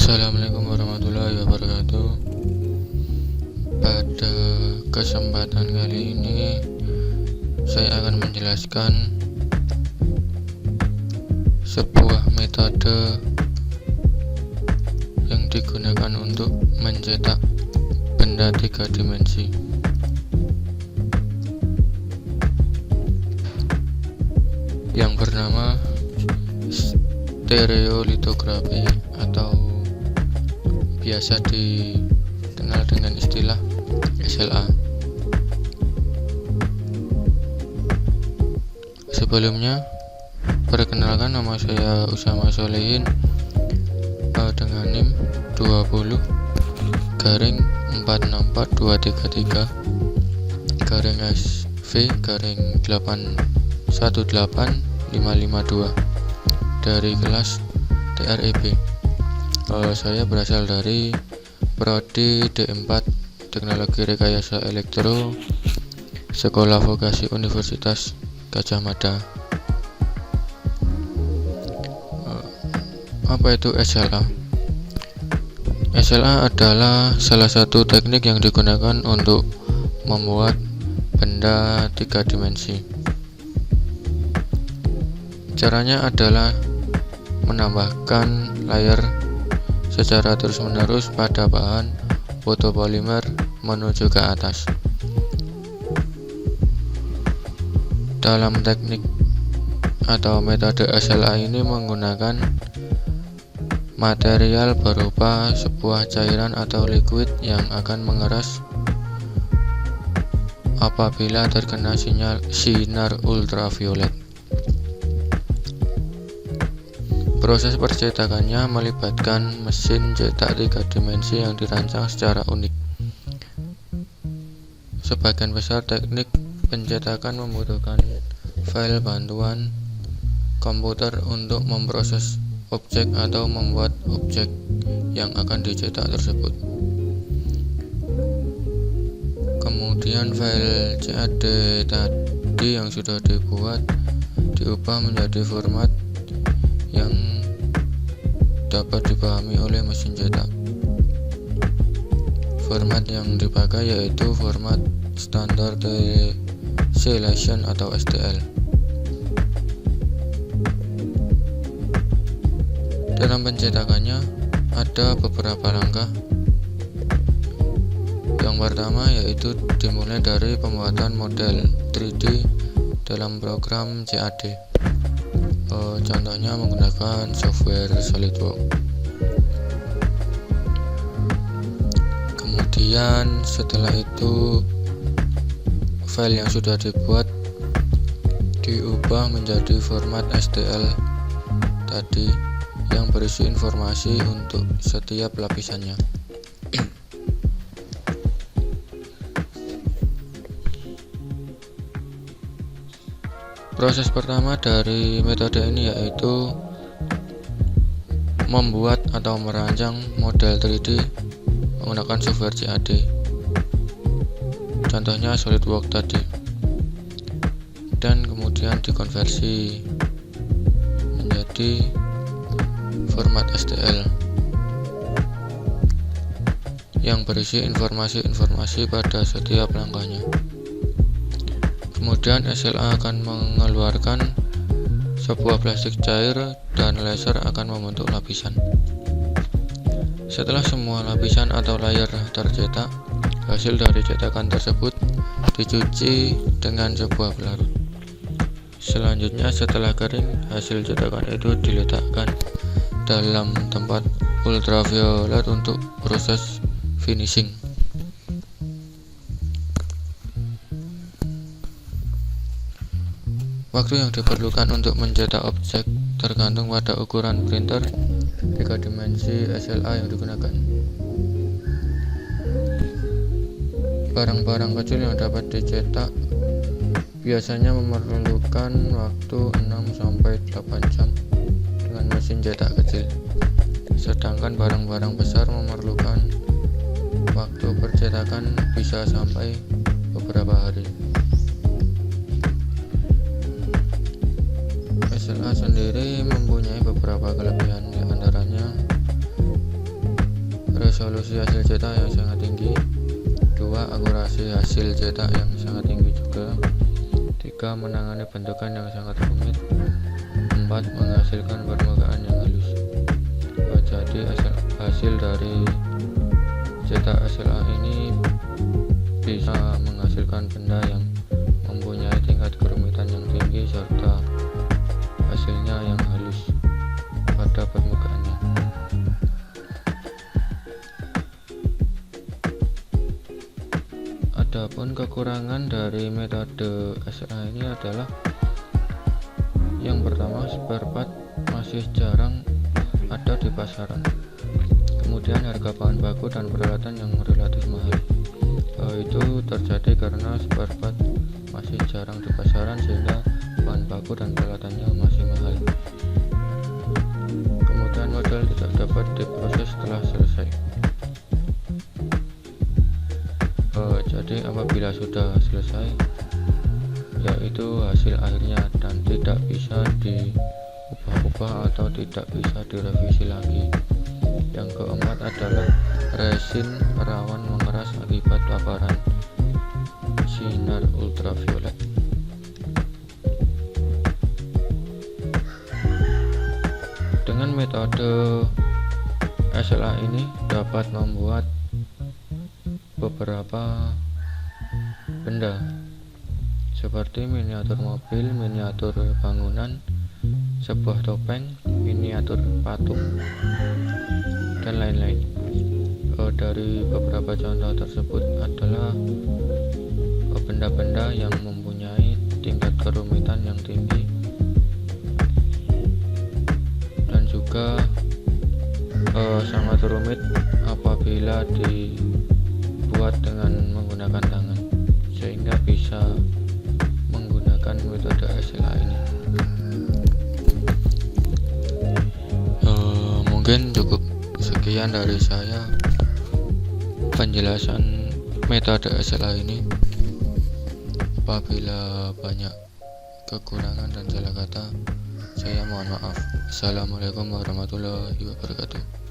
Assalamualaikum warahmatullahi wabarakatuh. Pada kesempatan kali ini saya akan menjelaskan sebuah metode yang digunakan untuk mencetak benda 3 dimensi. Yang bernama stereolitografi atau biasa dikenal dengan istilah SLA. Sebelumnya, perkenalkan, nama saya Usama Solehin dengan NIM 20-464233 SV 818552 dari kelas TREB. Saya berasal dari Prodi D4 Teknologi Rekayasa Elektro, Sekolah Vokasi Universitas Gadjah Mada. Apa itu SLA? SLA adalah salah satu teknik yang digunakan untuk membuat benda 3 dimensi. Caranya adalah menambahkan layer secara terus-menerus pada bahan fotopolimer menuju ke atas. Dalam teknik atau metode SLA ini menggunakan material berupa sebuah cairan atau liquid yang akan mengeras apabila terkena sinar ultraviolet. Proses percetakannya melibatkan mesin cetak 3 dimensi yang dirancang secara unik. Sebagian besar teknik pencetakan membutuhkan file bantuan komputer untuk memproses objek atau membuat objek yang akan dicetak tersebut. Kemudian file CAD tadi yang sudah dibuat diubah menjadi format yang dapat dipahami oleh mesin cetak. Format yang dipakai yaitu format standar tessellation atau STL. Dalam pencetakannya ada beberapa langkah. Yang pertama yaitu dimulai dari pembuatan model 3D dalam program CAD. Contohnya menggunakan software SolidWorks. Kemudian setelah itu file yang sudah dibuat diubah menjadi format STL tadi yang berisi informasi untuk setiap lapisannya. Proses pertama dari metode ini yaitu membuat atau merancang model 3D menggunakan software CAD. Contohnya SolidWorks tadi. Dan kemudian dikonversi menjadi format STL yang berisi informasi-informasi pada setiap langkahnya. Kemudian SLA akan mengeluarkan sebuah plastik cair dan laser akan membentuk lapisan. Setelah semua lapisan atau layer tercetak, hasil dari cetakan tersebut dicuci dengan sebuah pelarut. Selanjutnya setelah kering, hasil cetakan itu diletakkan dalam tempat ultraviolet untuk proses finishing. Waktu yang diperlukan untuk mencetak objek tergantung pada ukuran printer 3 dimensi SLA yang digunakan. Barang-barang kecil yang dapat dicetak biasanya memerlukan waktu 6-8 jam dengan mesin cetak kecil. Sedangkan barang-barang besar memerlukan waktu percetakan bisa sampai beberapa hari. SLA sendiri mempunyai beberapa kelebihan, di antaranya resolusi hasil cetak yang sangat tinggi. 2. Akurasi hasil cetak yang sangat tinggi juga. 3. Menangani bentukan yang sangat rumit. 4. Menghasilkan permukaan yang halus. Jadi hasil dari cetak SLA ini bisa menghasilkan benda yang mempunyai tingkat kerumitan yang tinggi serta hasilnya yang halus pada permukaannya. Adapun kekurangan dari metode SLA ini adalah yang pertama, spare part masih jarang ada di pasaran. Kemudian harga bahan baku dan peralatan yang relatif mahal. Itu terjadi karena spare part masih jarang di pasaran sehingga bahan baku dan peralatannya masih mahal. Kemudian model tidak dapat diproses setelah selesai. Jadi apabila sudah selesai, yaitu hasil akhirnya dan tidak bisa diubah-ubah atau tidak bisa direvisi lagi. Yang keempat adalah resin rawan mengeras akibat paparan sinar ultraviolet. Dengan metode SLA ini dapat membuat beberapa benda seperti miniatur mobil, miniatur bangunan, sebuah topeng, miniatur patung, dan lain-lain. Dari beberapa contoh tersebut adalah benda-benda yang mempunyai tingkat kerumitan yang tinggi dan juga sangat rumit apabila dibuat dengan menggunakan tangan, sehingga bisa menggunakan metode SLA ini. Mungkin cukup sekian dari saya penjelasan metode SLA ini. Apabila banyak kekurangan dan salah kata, saya mohon maaf. Assalamualaikum warahmatullahi wabarakatuh.